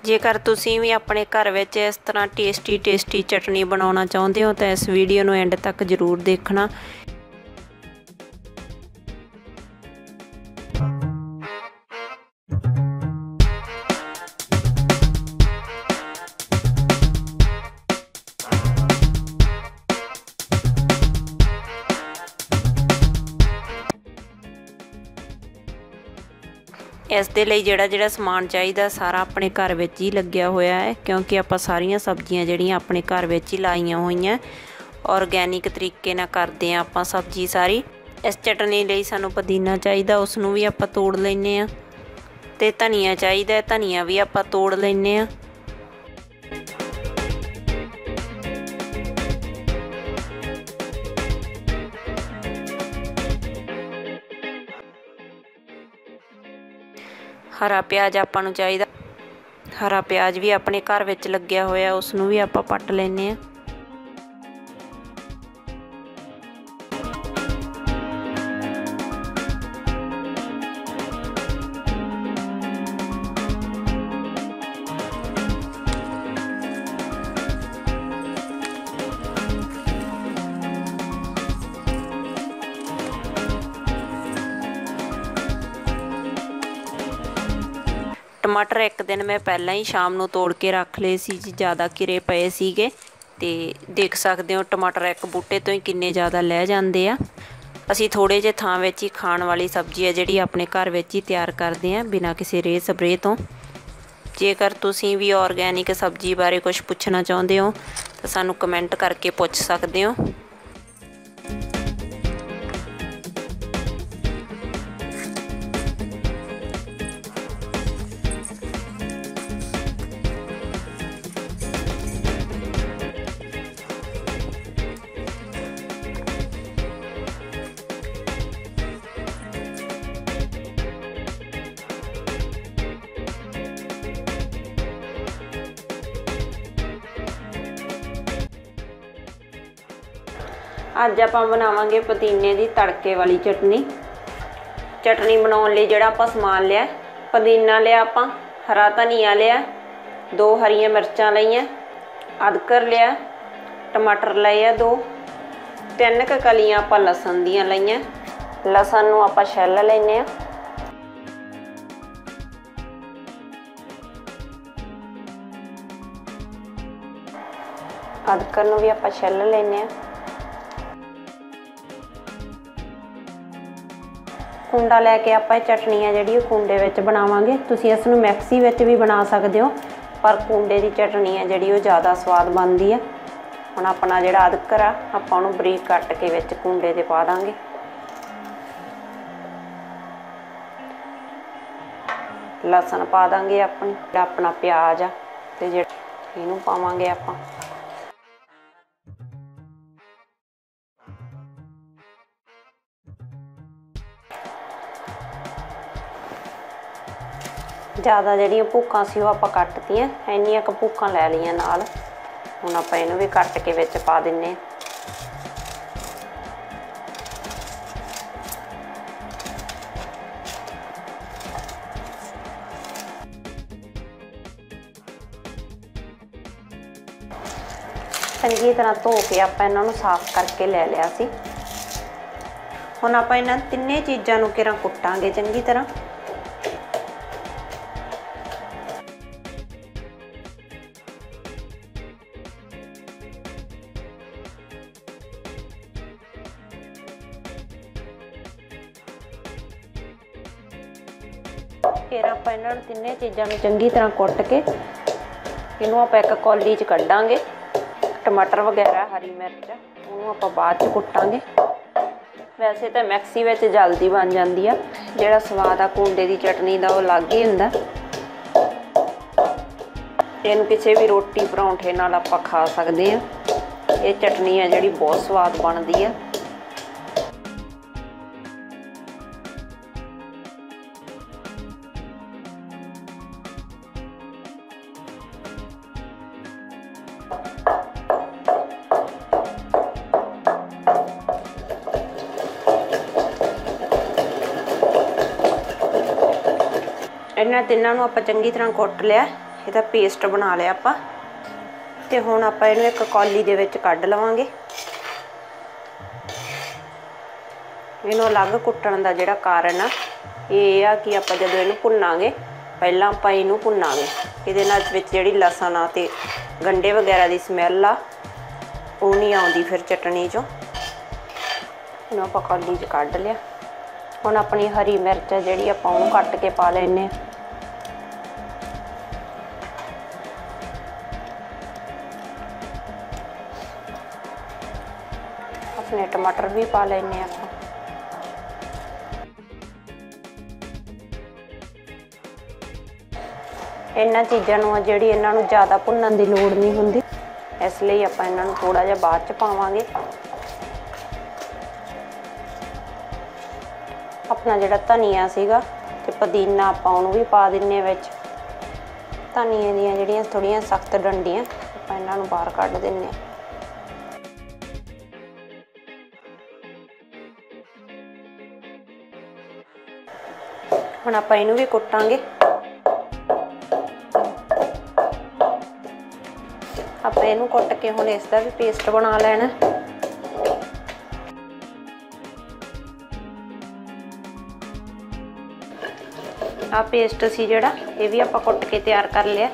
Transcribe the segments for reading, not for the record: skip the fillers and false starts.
जेकर तुसीं भी अपने घर विच इस तरह टेस्टी चटनी बनाउणा चाहुंदे हो तो इस वीडियो नूं एंड तक जरूर देखना। इस दे लई जिहड़ा समान चाहिदा सारा अपने घर विच ही लग्या होया है, क्योंकि आपां सारियां सब्जियां जिहड़ियां अपने घर विच ही लाईयां होईयां। ऑर्गैनिक तरीके नाल करदे आं आपां सब्जी सारी। इस चटनी लई सानूं पुदीना चाहिदा, उसनूं भी आपां तोड़ लैंदे आं ते धनिया चाहिदा, धनिया भी आपां तोड़ लैंदे आं। हरा प्याज आपां नूं चाहिदा, हरा प्याज भी अपने घर विच लग्या होया, उसनूं भी आपां पट लैंदे आं। टमाटर एक दिन मैं पहला ही शाम नूं तोड़ के रख लए सी जी, ज़्यादा घिरे पए सीगे ते देख सकते हो टमाटर एक बूटे तो ही किन्ने ज़्यादा लै जांदे आ। असीं थोड़े जे थां विच ही खाण वाली सब्जी है जिहड़ी अपने घर विच ही तैयार करदे आ बिना किसी रे स्प्रे तो। जेकर तुसीं भी ऑर्गैनिक सब्जी बारे कुछ पुछना चाहुंदे हो तो सानूं कमेंट करके पुछ सकदे हो। अज आपां बनावांगे पुदीने की तड़के वाली चटनी। चटनी बनाउण लई जिहड़ा आपां समान लिया, पुदीना लिया आपां, हरा धनिया लिया, 2 हरियां मिर्चां लईआं, अदरक लिया, टमाटर लए 2, 3 क कलियां आपां लसन दियां लईआं। लसन नूं आपां छिल लैंदे आं। अदरक नूं भी आपां छिल लैंदे आं। कुंडा लैके आपां चटनी है जिहड़ी कुंडे विच बनावांगे। तुसीं इस नूं मैक्सी विच भी बना सकदे हो, पर कुंडे की चटनी है जिहड़ी ज़्यादा स्वाद बनदी है। हुण अपना जिहड़ा अदरक आ आपां उहनूं बरीक कट के विच कुंडे ते पा दांगे। लसन पा दांगे, अपना प्याज आ ते जिहड़ा इहनूं पावांगे आपां। ज़्यादा जिहड़ियां भूखां सी आपां कट्टतियां, इन्नियां क भूखां लै लईआं नाल। हुण आपां इहनूं भी कट के विच पा दिन्ने। चंगी तरह धो के आपां इन्हां नूं साफ करके लै लिया सी। हुण आपां इन्हां तिन्ने चीज़ां नूं किरां कुट्टांगे चंगी तरह। फिर आप इन्हां नूं तिन्ने चीज़ां नूं चंगी तरह कुट के इनू आप एक कौली च कढ़ांगे। टमाटर वगैरह हरी मिर्च उन्होंने आप बाद च कुटांगे। वैसे तो मैक्सी विच जल्दी बन जाती है, जिहड़ा स्वाद आ कुंडे की चटनी का वो अलग ही हुंदा। इहनूं किसी भी रोटी परौंठे नाल आपां खा सकते हैं। ये चटनी है जिहड़ी बहुत स्वाद बनती है। इन्हां तिन्नां नूं आपां चंगी तरह कुट लिया। ਇਹਦਾ ਪੇਸਟ ਬਣਾ ਲਿਆ ਆਪਾਂ ਤੇ ਹੁਣ ਆਪਾਂ ਇਹਨੂੰ ਇੱਕ ਕੌਲੀ ਦੇ ਵਿੱਚ ਕੱਢ ਲਵਾਂਗੇ। ਇਹਨੂੰ ਅਲੱਗ ਕੁੱਟਣ ਦਾ ਜਿਹੜਾ ਕਾਰਨ ਆ ਇਹ ਆ ਕਿ ਆਪਾਂ ਜਦੋਂ ਇਹਨੂੰ ਭੁੰਨਾਂਗੇ ਪਹਿਲਾਂ ਆਪਾਂ ਇਹਨੂੰ ਭੁੰਨਾਂਗੇ, ਇਹਦੇ ਨਾਲ ਵਿੱਚ ਜਿਹੜੀ ਲਸਣ ਆ ਤੇ ਗੰਢੇ ਵਗੈਰਾ ਦੀ ਸਮੈਲ ਆ ਉਹ ਨਹੀਂ ਆਉਂਦੀ ਫਿਰ ਚਟਣੀ 'ਚੋਂ। ਇਹਨੂੰ ਆਪਾਂ ਕੌਲੀ 'ਚ ਕੱਢ ਲਿਆ। ਹੁਣ ਆਪਣੀ ਹਰੀ ਮਿਰਚ ਜਿਹੜੀ ਆਪਾਂ ਉਹਨੂੰ ਕੱਟ ਕੇ ਪਾ ਲੈਂਦੇ ਹਾਂ। ਆਪਣੇ ਟਮਾਟਰ ਵੀ ਪਾ ਲੈਂਦੇ ਹਾਂ ਆਪਾਂ। ਇਹਨਾਂ ਚੀਜ਼ਾਂ ਨੂੰ ਜਿਹੜੀ ਇਹਨਾਂ ਨੂੰ ਜ਼ਿਆਦਾ ਭੁੰਨਣ ਦੀ ਲੋੜ ਨਹੀਂ ਹੁੰਦੀ, ਇਸ ਲਈ ਆਪਾਂ ਇਹਨਾਂ ਨੂੰ ਥੋੜਾ ਜਿਹਾ ਬਾਅਦ 'ਚ ਪਾਵਾਂਗੇ। ਆਪਣਾ ਜਿਹੜਾ ਧਨੀਆ ਸੀਗਾ ਤੇ ਪੁਦੀਨਾ ਆਪਾਂ ਉਹਨੂੰ ਵੀ ਪਾ ਦਿੰਨੇ ਆ ਵਿੱਚ। ਧਨੀਏ ਦੀਆਂ ਜਿਹੜੀਆਂ ਥੋੜੀਆਂ ਸਖਤ ਡੰਡੀਆਂ ਆਪਾਂ ਇਹਨਾਂ ਨੂੰ ਬਾਹਰ ਕੱਢ ਦਿੰਨੇ ਆ। ਹੁਣ ਆਪਾਂ ਇਹਨੂੰ ਵੀ ਕੁੱਟਾਂਗੇ। ਆਪਾਂ ਇਹਨੂੰ ਕੁੱਟ ਕੇ ਹੁਣ ਇਸ ਦਾ ਵੀ ਪੇਸਟ ਬਣਾ ਲੈਣਾ। ਆ ਪੇਸਟ ਸੀ ਜਿਹੜਾ ਇਹ ਵੀ ਆਪਾਂ ਕੁੱਟ ਕੇ ਤਿਆਰ ਕਰ ਲਿਆ।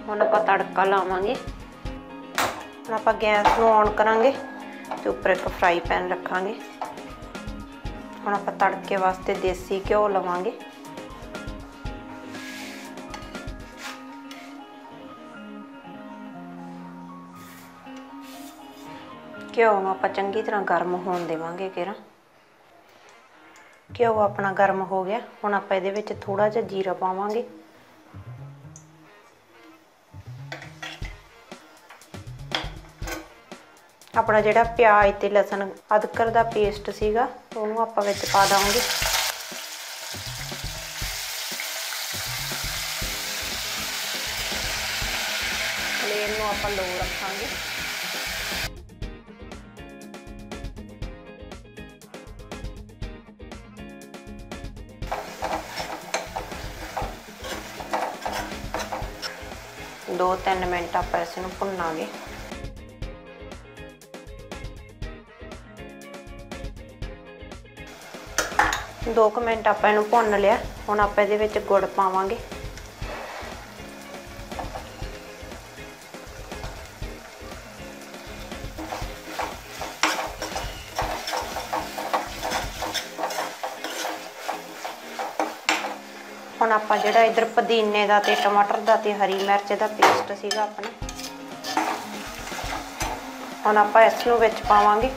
ਹੁਣ ਆਪਾਂ ਤੜਕਾ ਲਾਵਾਂਗੇ। ਹੁਣ ਆਪਾਂ ਗੈਸ ਨੂੰ ਔਨ ਕਰਾਂਗੇ ਤੇ ਉੱਪਰ ਇੱਕ ਫਰਾਈ ਪੈਨ ਰੱਖਾਂਗੇ। ਹੁਣ ਆਪਾਂ ਤੜਕੇ ਵਾਸਤੇ ਦੇਸੀ ਘਿਓ ਲਵਾਂਗੇ। ਘਿਓ ਨੂੰ ਆਪਾਂ ਚੰਗੀ ਤਰ੍ਹਾਂ ਗਰਮ ਹੋਣ ਦੇਵਾਂਗੇ। ਘਿਓ ਆਪਣਾ ਗਰਮ ਹੋ ਗਿਆ। ਹੁਣ ਆਪਾਂ ਇਹਦੇ ਵਿੱਚ ਥੋੜਾ ਜਿਹਾ ਜੀਰਾ ਪਾਵਾਂਗੇ। ਆਪਣਾ ਜਿਹੜਾ ਪਿਆਜ਼ ਤੇ ਲਸਣ ਅਦਰਕ ਦਾ ਪੇਸਟ ਸੀਗਾ ਉਹਨੂੰ ਆਪਾਂ ਵਿੱਚ ਪਾ ਦਾਂਗੇ। ਫਲੇਮ ਨੂੰ ਆਪਾਂ ਲੋ ਰੱਖਾਂਗੇ। ਦੋ 3 ਮਿੰਟ ਆਪਾਂ ਇਸ ਨੂੰ ਭੁੰਨਾਂਗੇ। ਦੋ ਕੁ ਮਿੰਟ ਆਪਾਂ ਇਹਨੂੰ ਭੁੰਨ ਲਿਆ। ਹੁਣ ਆਪਾਂ ਇਹਦੇ ਵਿੱਚ ਗੁੜ ਪਾਵਾਂਗੇ। ਹੁਣ ਆਪਾਂ ਜਿਹੜਾ ਇਧਰ ਪੁਦੀਨੇ ਦਾ ਤੇ ਟਮਾਟਰ ਦਾ ਤੇ ਹਰੀ ਮਿਰਚ ਦਾ ਪੇਸਟ ਸੀਗਾ ਆਪਣਾ, ਹੁਣ ਆਪਾਂ ਇਸ ਨੂੰ ਵਿੱਚ ਪਾਵਾਂਗੇ।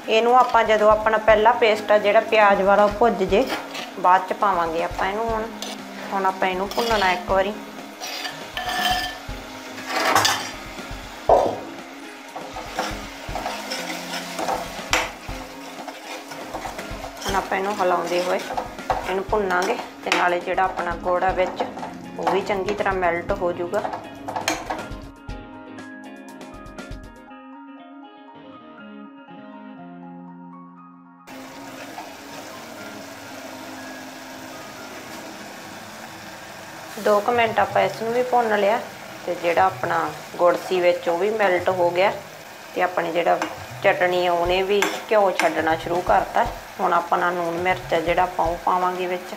ਇਹਨੂੰ ਆਪਾਂ ਜਦੋਂ ਆਪਣਾ ਪਹਿਲਾ ਪੇਸਟ ਆ ਜਿਹੜਾ ਪਿਆਜ਼ ਵਾਲਾ ਉਹ ਭੁੱਜ ਜੇ ਬਾਅਦ 'ਚ ਪਾਵਾਂਗੇ ਆਪਾਂ ਇਹਨੂੰ। ਹੁਣ ਆਪਾਂ ਇਹਨੂੰ ਭੁੰਨਣਾ ਇੱਕ ਵਾਰੀ। ਹੁਣ ਆਪਾਂ ਇਹਨੂੰ ਹਿਲਾਉਂਦੇ ਹੋਏ ਇਹਨੂੰ ਭੁੰਨਾਂਗੇ ਤੇ ਨਾਲੇ ਜਿਹੜਾ ਆਪਣਾ ਗੁੜ ਆ ਵਿੱਚ ਉਹ ਵੀ ਚੰਗੀ ਤਰ੍ਹਾਂ ਮੈਲਟ ਹੋ ਜਾਊਗਾ। ਦੋ ਕੁ ਮਿੰਟ ਆਪਾਂ ਇਸ ਨੂੰ ਵੀ ਭੁੰਨ ਲਿਆ ਤੇ ਜਿਹੜਾ ਆਪਣਾ ਗੁੜ ਸੀ ਵਿੱਚ ਉਹ ਵੀ ਮੈਲਟ ਹੋ ਗਿਆ ਤੇ ਆਪਣੇ ਜਿਹੜਾ ਚਟਣੀ ਆ ਉਹਨੇ ਵੀ ਘਿਓ ਛੱਡਣਾ ਸ਼ੁਰੂ ਕਰਤਾ। ਹੁਣ ਆਪਣਾ ਲੂਣ ਮਿਰਚ ਜਿਹੜਾ ਆਪਾਂ ਉਹ ਪਾਵਾਂਗੇ ਵਿੱਚ।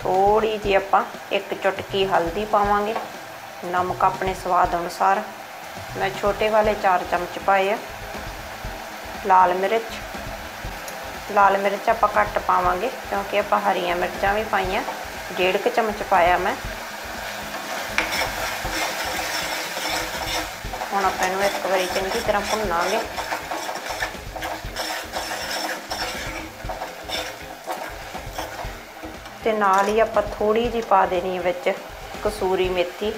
ਥੋੜੀ ਜਿਹੀ ਆਪਾਂ ਇੱਕ ਚੁਟਕੀ ਹਲਦੀ ਪਾਵਾਂਗੇ। ਨਮਕ ਆਪਣੇ ਸਵਾਦ ਅਨੁਸਾਰ। ਮੈਂ ਛੋਟੇ ਵਾਲੇ 4 ਚਮਚ ਪਾਏ ਆ। ਲਾਲ ਮਿਰਚ ਆਪਾਂ ਘੱਟ ਪਾਵਾਂਗੇ ਕਿਉਂਕਿ ਆਪਾਂ ਹਰੀਆਂ ਮਿਰਚਾਂ ਵੀ ਪਾਈਆਂ। 1.5 ਚਮਚ ਪਾਇਆ ਮੈਂ। ਹੁਣ ਆਪਾਂ ਇਹਨੂੰ ਇੱਕ ਵਾਰੀ ਚੰਗੀ ਤਰ੍ਹਾਂ ਭੁੰਨਾਂਗੇ। ਤੇ ਨਾਲ ਹੀ ਆਪਾਂ ਥੋੜੀ ਜਿਹੀ ਪਾ ਦੇਣੀ ਹੈ ਵਿੱਚ ਕਸੂਰੀ ਮੇਥੀ।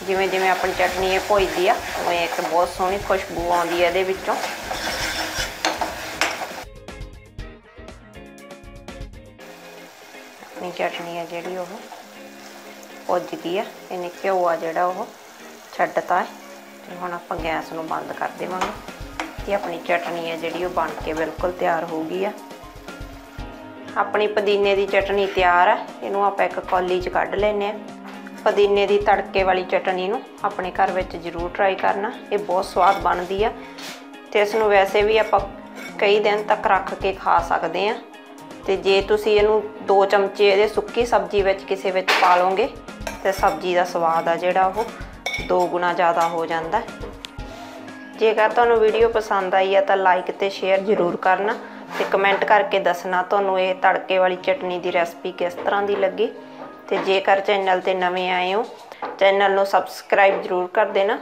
ਜਿਵੇਂ ਜਿਵੇਂ ਆਪਣੀ ਚਟਨੀ ਇਹ ਭੁੱਜਦੀ ਆ ਉਵੇਂ ਇੱਕ ਬਹੁਤ ਸੋਹਣੀ ਖੁਸ਼ਬੂ ਆਉਂਦੀ ਹੈ ਇਹਦੇ ਵਿੱਚੋਂ। ਆਪਣੀ ਚਟਨੀ ਆ ਜਿਹੜੀ ਉਹ ਭੁੱਜ ਗਈ ਆ। ਇਹਨੇ ਘਿਓ ਆ ਜਿਹੜਾ ਉਹ ਛੱਡਤਾ ਹੈ ਤੇ ਹੁਣ ਆਪਾਂ ਗੈਸ ਨੂੰ ਬੰਦ ਕਰ ਦੇਵਾਂਗੇ ਤੇ ਆਪਣੀ ਚਟਨੀ ਹੈ ਜਿਹੜੀ ਉਹ ਬਣ ਕੇ ਬਿਲਕੁਲ ਤਿਆਰ ਹੋ ਗਈ ਆ। अपनी पुदीने की चटनी तैयार है। इनू आप एक कौली च कढ़ लेने। पुदीने की तड़के वाली चटनी नू अपने घर में जरूर ट्राई करना, ये बहुत स्वाद बनती है। तो इसनू वैसे भी आप कई दिन तक रख के खा सकते हैं। तो जे तुसी इनू 2 चमचे ये सुक्की सब्जी विच किसी विच पा लोगे तो सब्जी का स्वाद आ जिहड़ा वो 2 गुना ज़्यादा हो जाता है। जेकर तुहानू वीडियो पसंद आई है तो लाइक तो शेयर जरूर करना तो कमेंट करके दसना तुहानू ये तड़के वाली चटनी की रेसिपी किस तरह की लगी। तो जेकर चैनल ते नवे आए हो चैनल नू सबसक्राइब जरूर कर देना।